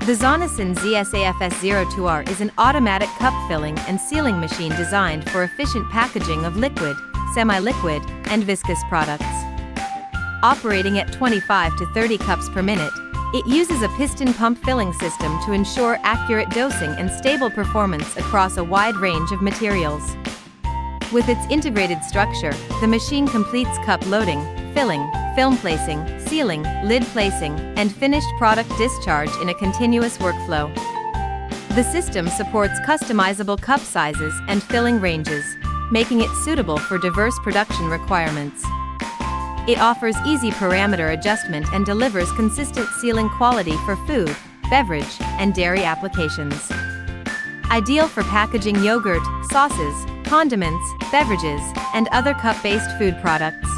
The Zonesun AFS02R is an automatic cup filling and sealing machine designed for efficient packaging of liquid, semi-liquid, and viscous products. Operating at 25 to 30 cups per minute, it uses a piston pump filling system to ensure accurate dosing and stable performance across a wide range of materials. With its integrated structure, the machine completes cup loading, filling, film placing, sealing, lid placing, and finished product discharge in a continuous workflow. The system supports customizable cup sizes and filling ranges, making it suitable for diverse production requirements. It offers easy parameter adjustment and delivers consistent sealing quality for food, beverage, and dairy applications. Ideal for packaging yogurt, sauces, condiments, beverages, and other cup-based food products.